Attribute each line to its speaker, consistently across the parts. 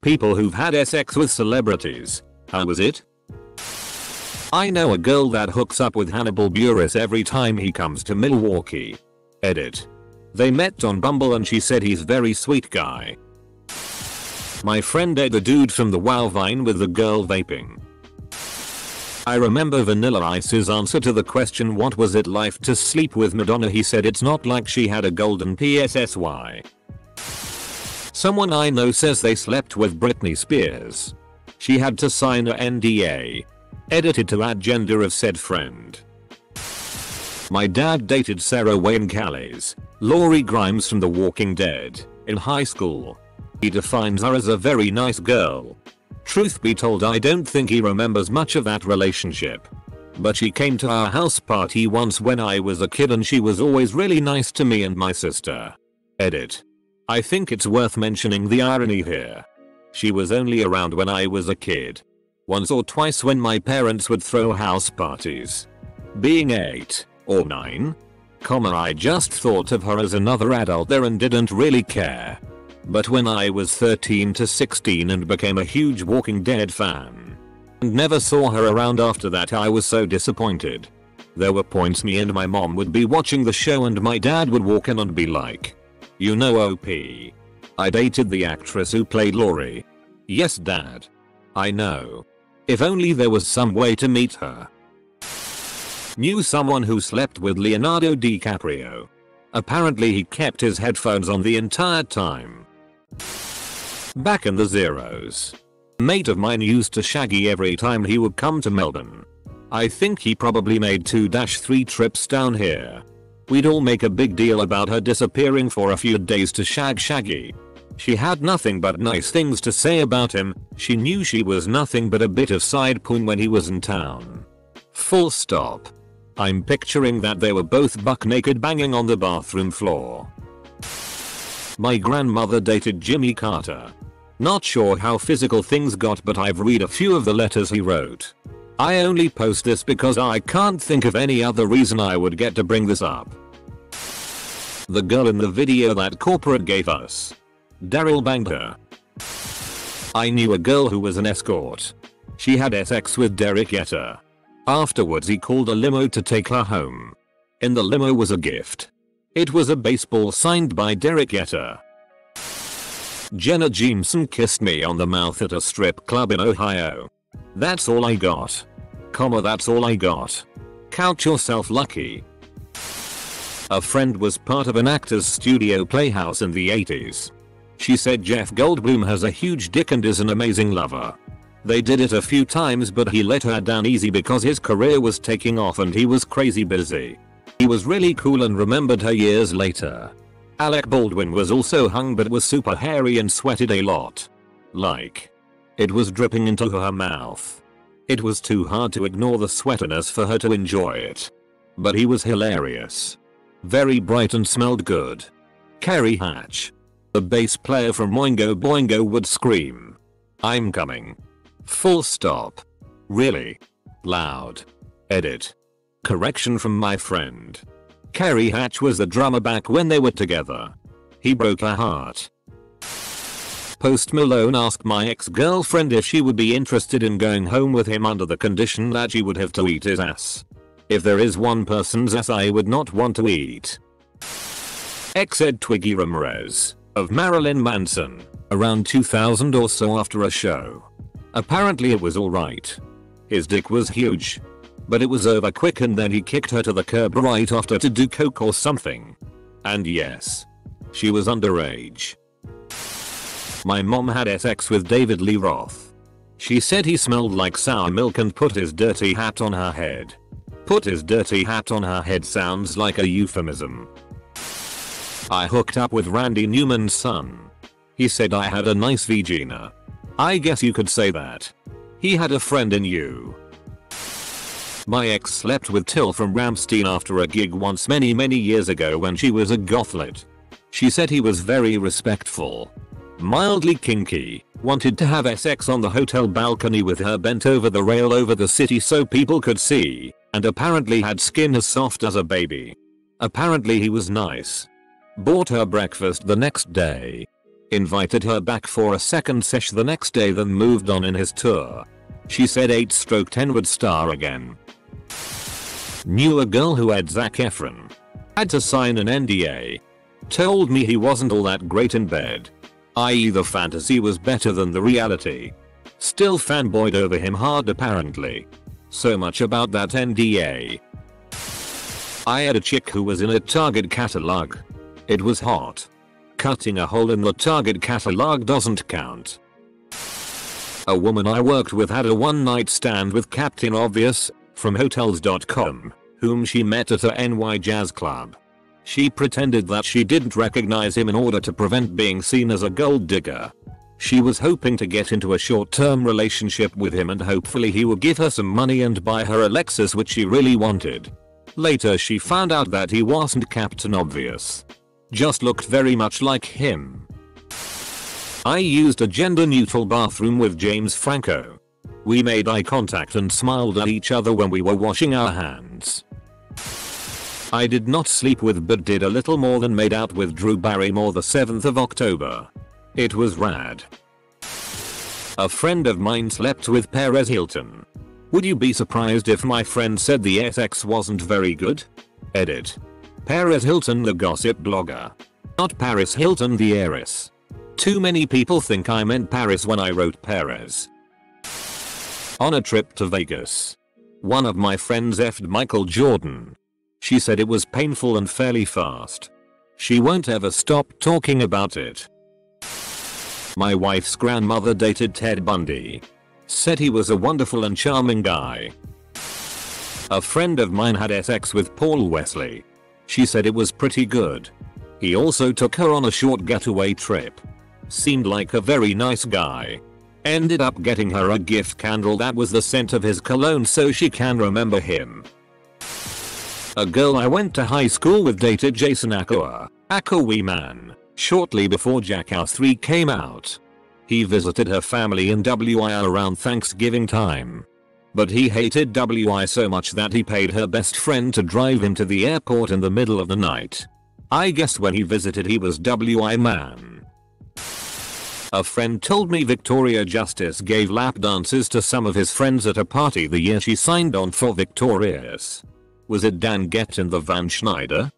Speaker 1: People who've had sex with celebrities. How was it? I know a girl that hooks up with Hannibal Buress every time he comes to Milwaukee. Edit. They met on Bumble and she said he's very sweet guy. My friend Ed, the dude from the WoW Vine with the girl vaping. I remember Vanilla Ice's answer to the question what was it like to sleep with Madonna. He said it's not like she had a golden PSSY. Someone I know says they slept with Britney Spears. She had to sign a NDA. Edited to add gender of said friend. My dad dated Sarah Wayne Callies, Laurie Grimes from The Walking Dead, in high school. He defines her as a very nice girl. Truth be told, I don't think he remembers much of that relationship. But she came to our house party once when I was a kid and she was always really nice to me and my sister. Edit. I think it's worth mentioning the irony here. She was only around when I was a kid. Once or twice when my parents would throw house parties. Being 8 or 9, I just thought of her as another adult there and didn't really care. But when I was 13 to 16 and became a huge Walking Dead fan and never saw her around after that, I was so disappointed. There were points me and my mom would be watching the show and my dad would walk in and be like, "You know OP. I dated the actress who played Laurie." "Yes dad. I know. If only there was some way to meet her." Knew someone who slept with Leonardo Dicaprio. Apparently he kept his headphones on the entire time. Back in the zeros. A mate of mine used to shaggy every time he would come to Melbourne. I think he probably made 2-3 trips down here. We'd all make a big deal about her disappearing for a few days to Shaggy. She had nothing but nice things to say about him. She knew she was nothing but a bit of side poon when he was in town. Full stop. I'm picturing that they were both buck naked banging on the bathroom floor. My grandmother dated Jimmy Carter. Not sure how physical things got, but I've read a few of the letters he wrote. I only post this because I can't think of any other reason I would get to bring this up. The girl in the video that corporate gave us. Daryl banged her. I knew a girl who was an escort. She had sex with Derek Jeter. Afterwards he called a limo to take her home. In the limo was a gift. It was a baseball signed by Derek Jeter. Jenna Jameson kissed me on the mouth at a strip club in Ohio. That's all I got. That's all I got. Count yourself lucky. A friend was part of an actor's studio playhouse in the 80s. She said Jeff Goldblum has a huge dick and is an amazing lover. They did it a few times but he let her down easy because his career was taking off and he was crazy busy. He was really cool and remembered her years later. Alec Baldwin was also hung but was super hairy and sweated a lot. Like, it was dripping into her mouth. It was too hard to ignore the sweatiness for her to enjoy it. But he was hilarious. Very bright and smelled good. Kerry Hatch, the bass player from Oingo Boingo, would scream, "I'm coming." Full stop. Really loud. Edit. Correction from my friend. Kerry Hatch was the drummer back when they were together. He broke her heart. Post Malone asked my ex-girlfriend if she would be interested in going home with him under the condition that she would have to eat his ass. If there is one person's ass I would not want to eat. Ex Ed Twiggy Ramirez of Marilyn Manson around 2000 or so after a show. Apparently it was alright. His dick was huge. But it was over quick and then he kicked her to the curb right after to do coke or something. And yes, she was underage. My mom had sex with David Lee Roth. She said he smelled like sour milk and put his dirty hat on her head. Put his dirty hat on her head sounds like a euphemism. I hooked up with Randy Newman's son. He said I had a nice vagina. I guess you could say that. He had a friend in you. My ex slept with Till from Rammstein after a gig once many years ago when she was a gothlet. She said he was very respectful. Mildly kinky, wanted to have sex on the hotel balcony with her bent over the rail over the city so people could see, and apparently had skin as soft as a baby. Apparently he was nice. Bought her breakfast the next day. Invited her back for a second sesh the next day, then moved on in his tour. She said 8/10 would star again. Knew a girl who had Zac Efron. Had to sign an NDA. Told me he wasn't all that great in bed. I.e. the fantasy was better than the reality. Still fanboyed over him hard apparently. So much about that NDA. I had a chick who was in a Target catalog. It was hot. Cutting a hole in the Target catalog doesn't count. A woman I worked with had a one-night stand with Captain Obvious from Hotels.com, whom she met at a NY jazz club. She pretended that she didn't recognize him in order to prevent being seen as a gold digger. She was hoping to get into a short-term relationship with him and hopefully he would give her some money and buy her a Lexus, which she really wanted. Later she found out that he wasn't Captain Obvious. Just looked very much like him. I used a gender-neutral bathroom with James Franco. We made eye contact and smiled at each other when we were washing our hands. I did not sleep with but did a little more than made out with Drew Barrymore the 7th of October. It was rad. A friend of mine slept with Perez Hilton. Would you be surprised if my friend said the sex wasn't very good? Edit. Perez Hilton the gossip blogger. Not Paris Hilton the heiress. Too many people think I meant Paris when I wrote Perez. On a trip to Vegas. One of my friends effed Michael Jordan. She said it was painful and fairly fast. She won't ever stop talking about it. My wife's grandmother dated Ted Bundy. Said he was a wonderful and charming guy. A friend of mine had sex with Paul Wesley. She said it was pretty good. He also took her on a short getaway trip. Seemed like a very nice guy. Ended up getting her a gift candle that was the scent of his cologne so she can remember him. A girl I went to high school with dated Jason Akoi Man, shortly before Jackass 3 came out. He visited her family in WI around Thanksgiving time. But he hated WI so much that he paid her best friend to drive him to the airport in the middle of the night. I guess when he visited he was WI Man. A friend told me Victoria Justice gave lap dances to some of his friends at a party the year she signed on for Victorious. Was it Dan Gett and the Van Schneider?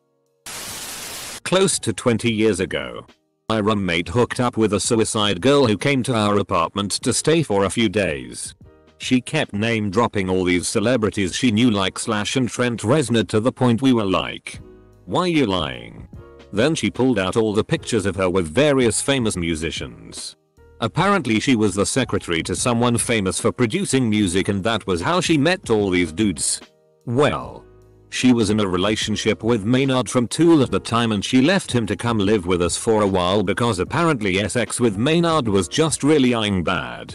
Speaker 1: Close to 20 years ago. My roommate hooked up with a suicide girl who came to our apartment to stay for a few days. She kept name dropping all these celebrities she knew like Slash and Trent Reznor to the point we were like, why you lying? Then she pulled out all the pictures of her with various famous musicians. Apparently she was the secretary to someone famous for producing music and that was how she met all these dudes. Well, she was in a relationship with Maynard from Tool at the time and she left him to come live with us for a while because apparently sex with Maynard was just really eyeing bad.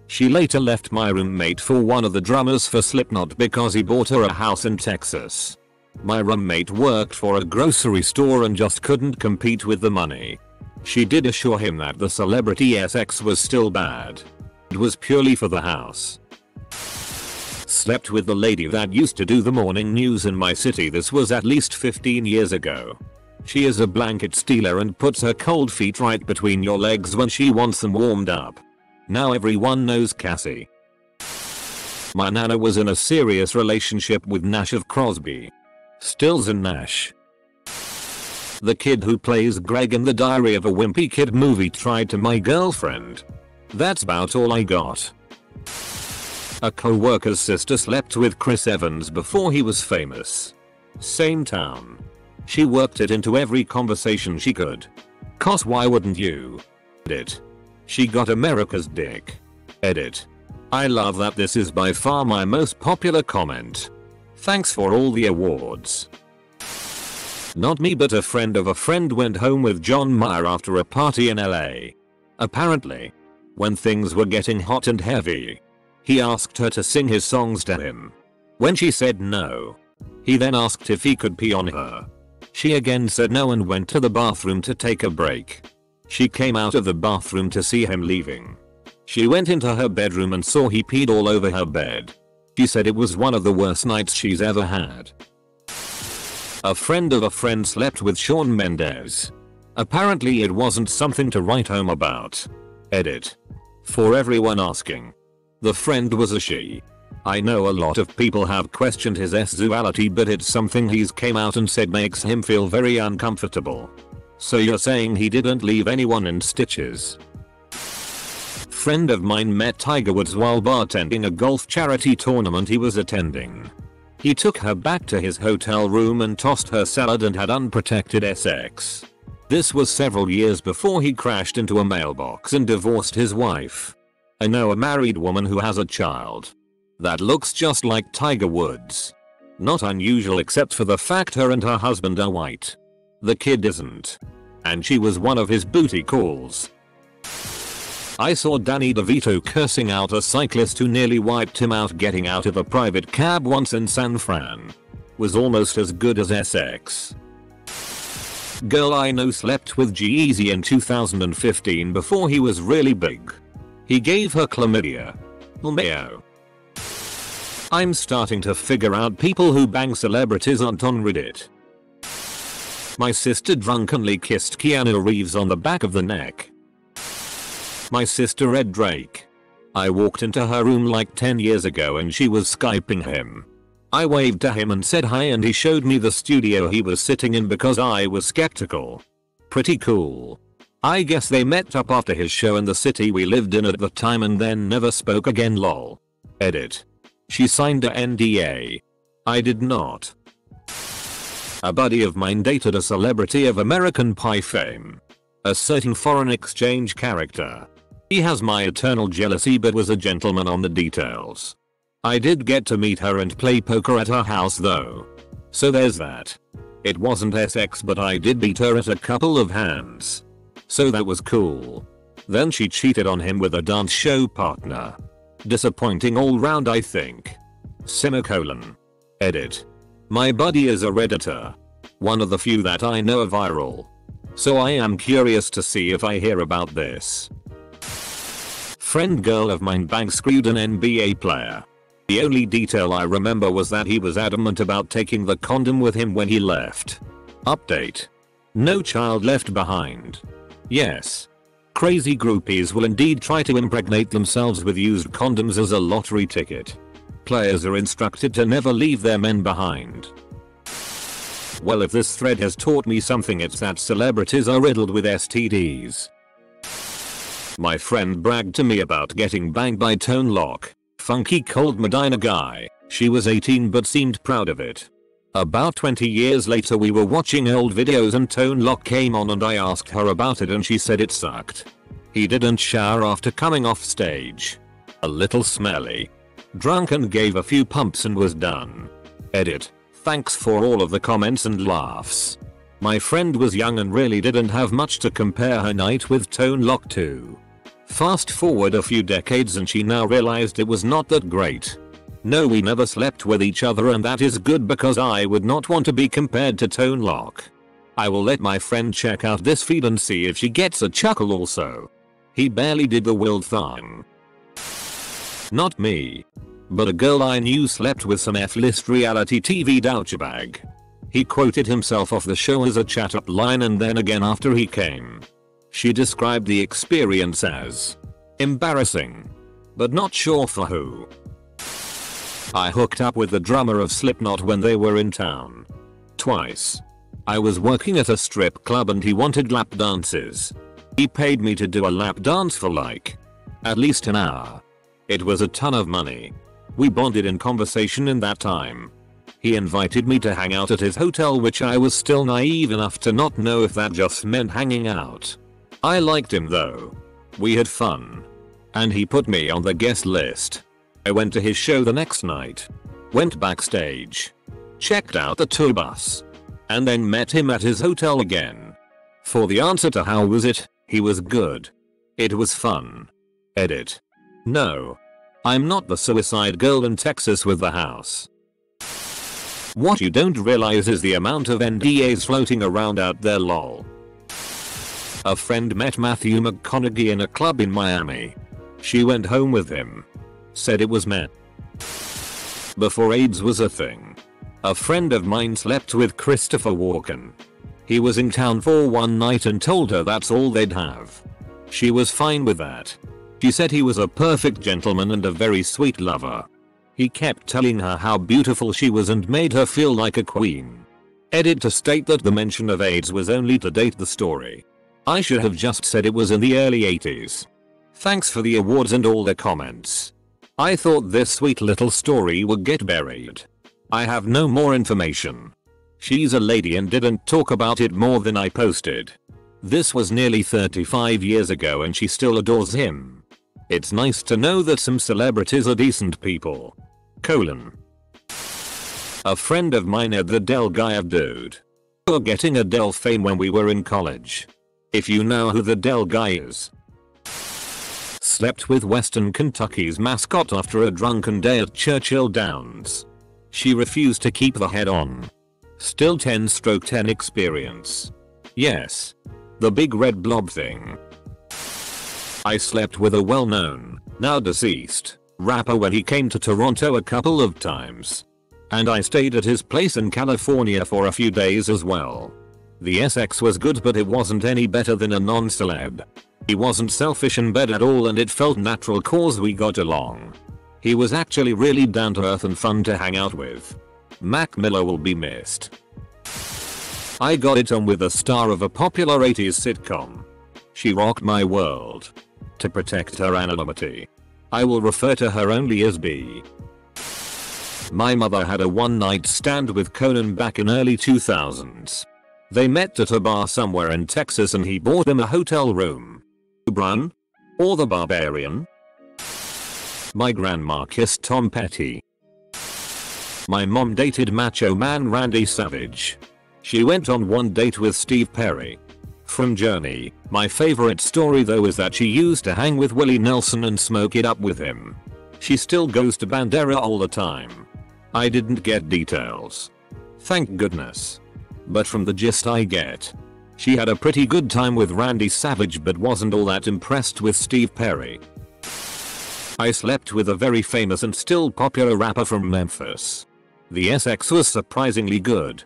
Speaker 1: She later left my roommate for one of the drummers for Slipknot because he bought her a house in Texas. My roommate worked for a grocery store and just couldn't compete with the money. She did assure him that the celebrity sex was still bad. It was purely for the house. Slept with the lady that used to do the morning news in my city. This was at least 15 years ago. She is a blanket stealer and puts her cold feet right between your legs when she wants them warmed up. Now everyone knows Cassie. My nana was in a serious relationship with Nash of Crosby, Stills and Nash. The kid who plays Greg in the Diary of a Wimpy Kid movie tried to my girlfriend. That's about all I got. A co-worker's sister slept with Chris Evans before he was famous. Same town. She worked it into every conversation she could. 'Cause why wouldn't you? Edit. She got America's dick. Edit. I love that this is by far my most popular comment. Thanks for all the awards. Not me but a friend of a friend went home with John Mayer after a party in LA. Apparently, when things were getting hot and heavy, he asked her to sing his songs to him. When she said no, he then asked if he could pee on her. She again said no and went to the bathroom to take a break. She came out of the bathroom to see him leaving. She went into her bedroom and saw he peed all over her bed. She said it was one of the worst nights she's ever had. A friend of a friend slept with Shawn Mendes. Apparently it wasn't something to write home about. Edit. For everyone asking. The friend was a she. I know a lot of people have questioned his sexuality, but it's something he's came out and said makes him feel very uncomfortable. So you're saying he didn't leave anyone in stitches? Friend of mine met Tiger Woods while bartending a golf charity tournament he was attending. He took her back to his hotel room and tossed her salad and had unprotected sex. This was several years before he crashed into a mailbox and divorced his wife. I know a married woman who has a child that looks just like Tiger Woods. Not unusual except for the fact her and her husband are white. The kid isn't. And she was one of his booty calls. I saw Danny DeVito cursing out a cyclist who nearly wiped him out getting out of a private cab once in San Fran. Was almost as good as SX. Girl I know slept with G-Eazy in 2015 before he was really big. He gave her chlamydia. Mayo. I'm starting to figure out people who bang celebrities aren't on Reddit. My sister drunkenly kissed Keanu Reeves on the back of the neck. My sister read Drake. I walked into her room like 10 years ago and she was Skyping him. I waved to him and said hi and he showed me the studio he was sitting in because I was skeptical. Pretty cool. I guess they met up after his show in the city we lived in at the time and then never spoke again lol. Edit. She signed a NDA. I did not. A buddy of mine dated a celebrity of American Pie fame. A certain foreign exchange character. He has my eternal jealousy but was a gentleman on the details. I did get to meet her and play poker at her house though. So there's that. It wasn't SX but I did beat her at a couple of hands. So that was cool. Then she cheated on him with a dance show partner. Disappointing all round I think. Semicolon. Edit. My buddy is a Redditor. One of the few that I know are viral. So I am curious to see if I hear about this. Friend girl of mine bank screwed an NBA player. The only detail I remember was that he was adamant about taking the condom with him when he left. Update. No child left behind. Yes. Crazy groupies will indeed try to impregnate themselves with used condoms as a lottery ticket. Players are instructed to never leave their men behind. Well, if this thread has taught me something, it's that celebrities are riddled with STDs. My friend bragged to me about getting banged by Tone Loc, funky cold Medina guy. She was 18 but seemed proud of it. About 20 years later we were watching old videos and Tone Loc came on and I asked her about it and she said it sucked. He didn't shower after coming off stage. A little smelly. Drunk and gave a few pumps and was done. Edit. Thanks for all of the comments and laughs. My friend was young and really didn't have much to compare her night with Tone Loc to. Fast forward a few decades and she now realized it was not that great. No, we never slept with each other and that is good because I would not want to be compared to Tone Loc. I will let my friend check out this feed and see if she gets a chuckle also. He barely did the Will thing. Not me. But a girl I knew slept with some F-list reality TV douchebag. He quoted himself off the show as a chat-up line and then again after he came. She described the experience as embarrassing, but not sure for who. I hooked up with the drummer of Slipknot when they were in town. Twice. I was working at a strip club and he wanted lap dances. He paid me to do a lap dance for like at least an hour. It was a ton of money. We bonded in conversation in that time. He invited me to hang out at his hotel, which I was still naive enough to not know if that just meant hanging out. I liked him though. We had fun. And he put me on the guest list. I went to his show the next night. Went backstage. Checked out the tour bus. And then met him at his hotel again. For the answer to how was it, he was good. It was fun. Edit. No. I'm not the suicide girl in Texas with the house. What you don't realize is the amount of NDAs floating around out there lol. A friend met Matthew McConaughey in a club in Miami. She went home with him. Said it was men. Before AIDS was a thing. A friend of mine slept with Christopher Walken. He was in town for one night and told her that's all they'd have. She was fine with that. She said he was a perfect gentleman and a very sweet lover. He kept telling her how beautiful she was and made her feel like a queen. Edit to state that the mention of AIDS was only to date the story. I should have just said it was in the early 80s. Thanks for the awards and all the comments. I thought this sweet little story would get buried. I have no more information. She's a lady and didn't talk about it more than I posted. This was nearly 35 years ago and she still adores him. It's nice to know that some celebrities are decent people. A friend of mine had the Del guy dude. We were getting Adele fame when we were in college. If you know who the Del guy is. Slept with Western Kentucky's mascot after a drunken day at Churchill Downs. She refused to keep the head on. Still 10/10 experience. Yes. The big red blob thing. I slept with a well-known, now deceased, rapper when he came to Toronto a couple of times. And I stayed at his place in California for a few days as well. The sex was good but it wasn't any better than a non-celeb. He wasn't selfish in bed at all and it felt natural cause we got along. He was actually really down to earth and fun to hang out with. Mac Miller will be missed. I got it on with a star of a popular 80s sitcom. She rocked my world. To protect her anonymity, I will refer to her only as B. My mother had a one-night stand with Conan back in early 2000s. They met at a bar somewhere in Texas and he bought them a hotel room. Brun? Or the Barbarian? My grandma kissed Tom Petty. My mom dated Macho Man Randy Savage. She went on one date with Steve Perry. From Journey, my favorite story though is that she used to hang with Willie Nelson and smoke it up with him. She still goes to Bandera all the time. I didn't get details. Thank goodness. But from the gist I get, she had a pretty good time with Randy Savage but wasn't all that impressed with Steve Perry. I slept with a very famous and still popular rapper from Memphis. The sex was surprisingly good.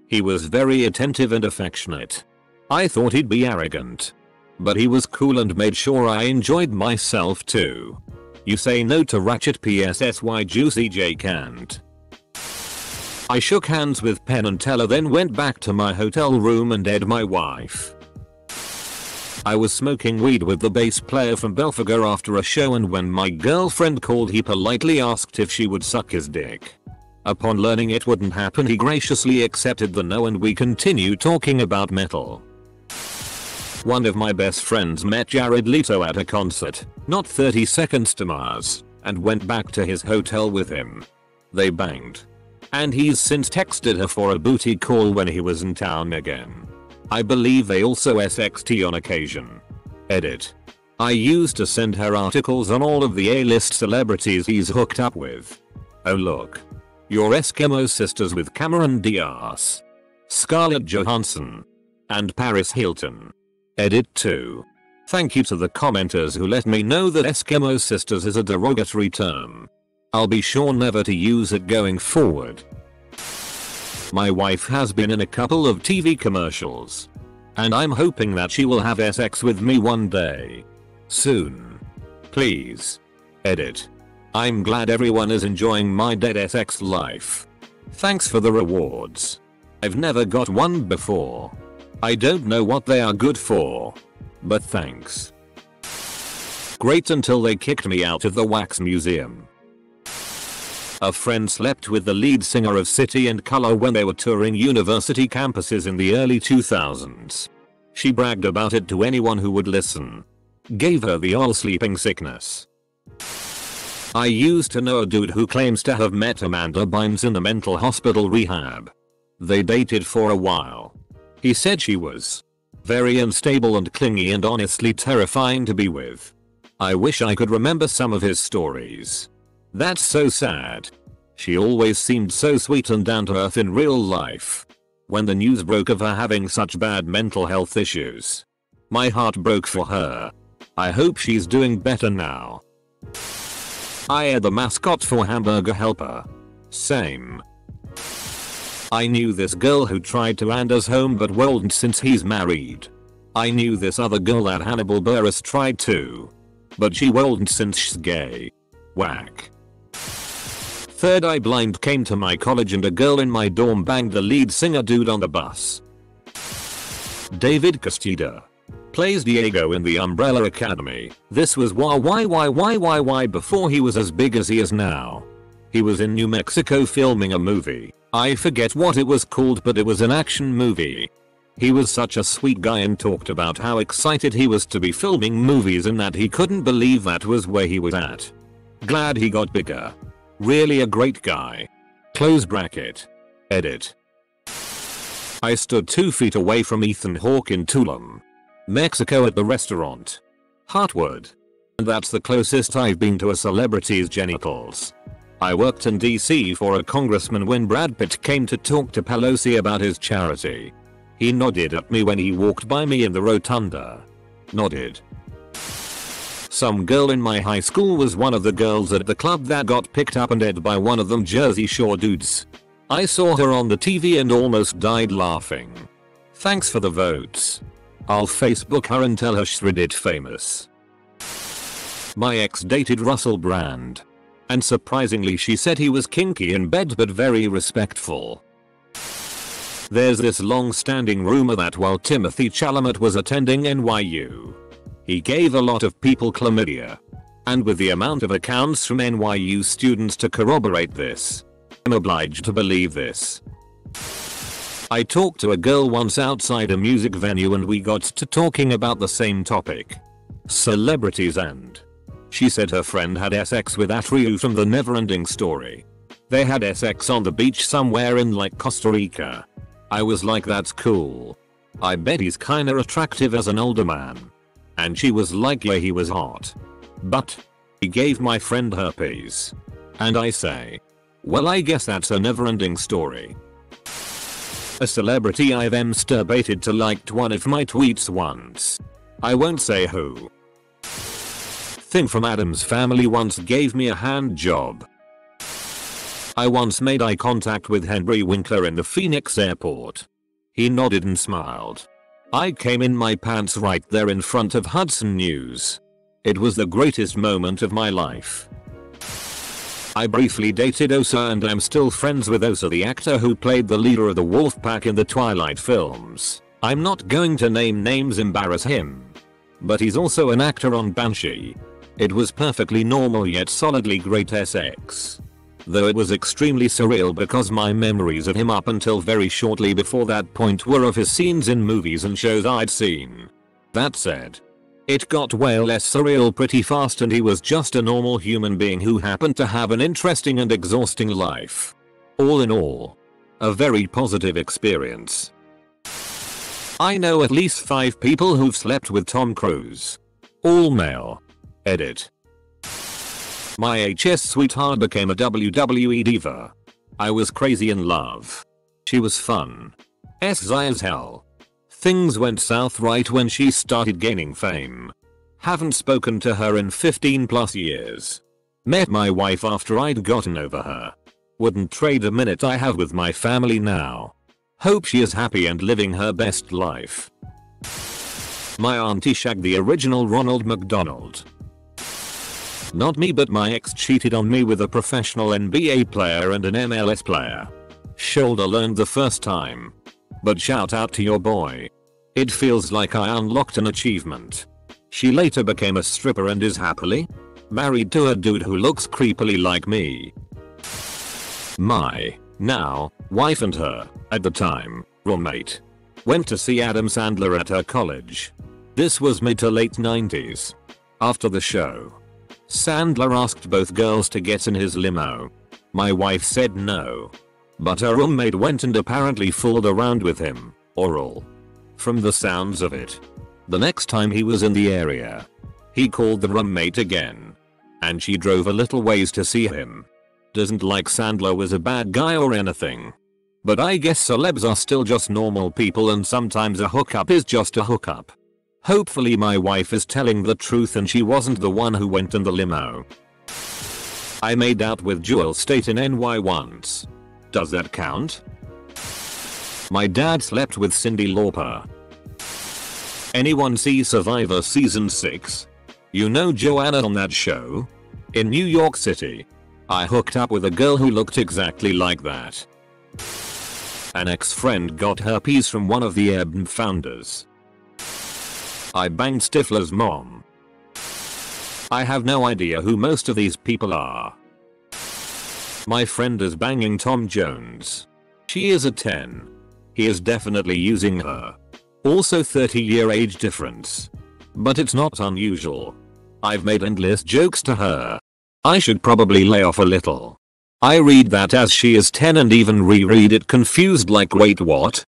Speaker 1: He was very attentive and affectionate. I thought he'd be arrogant. But he was cool and made sure I enjoyed myself too. You say no to ratchet PSSY Juicy J can't. I shook hands with Penn and Teller then went back to my hotel room and ed my wife. I was smoking weed with the bass player from Belphegor after a show and when my girlfriend called he politely asked if she would suck his dick. Upon learning it wouldn't happen he graciously accepted the no and we continued talking about metal. One of my best friends met Jared Leto at a concert, not 30 Seconds to Mars, and went back to his hotel with him. They banged. And he's since texted her for a booty call when he was in town again. I believe they also SXT on occasion. Edit. I used to send her articles on all of the A-list celebrities he's hooked up with. Oh look. Your Eskimo sisters with Cameron Diaz, Scarlett Johansson, and Paris Hilton. Edit 2. Thank you to the commenters who let me know that Eskimo sisters is a derogatory term. I'll be sure never to use it going forward. My wife has been in a couple of TV commercials. And I'm hoping that she will have sex with me one day. Soon. Please. Edit. I'm glad everyone is enjoying my dead sex life. Thanks for the rewards. I've never got one before. I don't know what they are good for. But thanks. Great until they kicked me out of the wax museum. A friend slept with the lead singer of City and Colour when they were touring university campuses in the early 2000s. She bragged about it to anyone who would listen. Gave her the all sleeping sickness. I used to know a dude who claims to have met Amanda Bynes in a mental hospital rehab. They dated for a while. He said she was very unstable and clingy and honestly terrifying to be with. I wish I could remember some of his stories. That's so sad. She always seemed so sweet and down to earth in real life. When the news broke of her having such bad mental health issues, my heart broke for her. I hope she's doing better now. I had the mascot for Hamburger Helper. Same. I knew this girl who tried to hand us home but won't since he's married. I knew this other girl that Hannibal Buress tried to. But she won't since she's gay. Whack. Third Eye Blind came to my college and a girl in my dorm banged the lead singer dude on the bus. David Castida plays Diego in the Umbrella Academy. This was why before he was as big as he is now. He was in New Mexico filming a movie. I forget what it was called, but it was an action movie. He was such a sweet guy and talked about how excited he was to be filming movies and that he couldn't believe that was where he was at. Glad he got bigger. Really a great guy. Close bracket. Edit. I stood 2 feet away from Ethan Hawke in Tulum, Mexico at the restaurant Heartwood. And that's the closest I've been to a celebrity's genitals. I worked in DC for a congressman when Brad Pitt came to talk to Pelosi about his charity. He nodded at me when he walked by me in the rotunda. Nodded. Some girl in my high school was one of the girls at the club that got picked up and ed by one of them Jersey Shore dudes. I saw her on the TV and almost died laughing. Thanks for the votes. I'll Facebook her and tell her she's Reddit famous. My ex dated Russell Brand. And surprisingly she said he was kinky in bed but very respectful. There's this long-standing rumor that while Timothy Chalamet was attending NYU, he gave a lot of people chlamydia. And with the amount of accounts from NYU students to corroborate this, I'm obliged to believe this. I talked to a girl once outside a music venue and we got to talking about the same topic. Celebrities, and she said her friend had sex with Atryu from the Neverending Story. They had sex on the beach somewhere in like Costa Rica. I was like, that's cool. I bet he's kinda attractive as an older man. And she was like, yeah, he was hot. But he gave my friend herpes. And I say, well, I guess that's a never-ending story. A celebrity I've masturbated to liked one of my tweets once. I won't say who. Thing from Adam's Family once gave me a hand job. I once made eye contact with Henry Winkler in the Phoenix airport. He nodded and smiled. I came in my pants right there in front of Hudson News. It was the greatest moment of my life. I briefly dated Osa and I'm still friends with Osa, the actor who played the leader of the Wolfpack in the Twilight films. I'm not going to name names, embarrass him. But he's also an actor on Banshee. It was perfectly normal yet solidly great sex. Though it was extremely surreal because my memories of him up until very shortly before that point were of his scenes in movies and shows I'd seen. That said, it got way less surreal pretty fast and he was just a normal human being who happened to have an interesting and exhausting life. All in all, a very positive experience. I know at least 5 people who've slept with Tom Cruise. All male. Edit. My HS sweetheart became a WWE diva. I was crazy in love. She was fun. Shy as hell. Things went south right when she started gaining fame. Haven't spoken to her in 15+ years. Met my wife after I'd gotten over her. Wouldn't trade a minute I have with my family now. Hope she is happy and living her best life. My auntie shagged the original Ronald McDonald. Not me, but my ex cheated on me with a professional NBA player and an MLS player. Shoulder learned the first time. But shout out to your boy. It feels like I unlocked an achievement. She later became a stripper and is happily married to a dude who looks creepily like me. My now wife and her, at the time, roommate, went to see Adam Sandler at her college. This was mid to late 90s. After the show, Sandler asked both girls to get in his limo. My wife said no. But her roommate went and apparently fooled around with him, oral. From the sounds of it, the next time he was in the area, he called the roommate again. And she drove a little ways to see him. Doesn't like Sandler was a bad guy or anything. But I guess celebs are still just normal people and sometimes a hookup is just a hookup. Hopefully my wife is telling the truth and she wasn't the one who went in the limo. I made out with Jewel State in NY once. Does that count? My dad slept with Cyndi Lauper. Anyone see Survivor season 6? You know Joanna on that show? In New York City. I hooked up with a girl who looked exactly like that. An ex-friend got herpes from one of the Airbnb founders. I banged Stifler's mom. I have no idea who most of these people are. My friend is banging Tom Jones. She is a 10. He is definitely using her. Also 30-year age difference. But it's not unusual. I've made endless jokes to her. I should probably lay off a little. I read that as she is 10 and even reread it confused like wait what?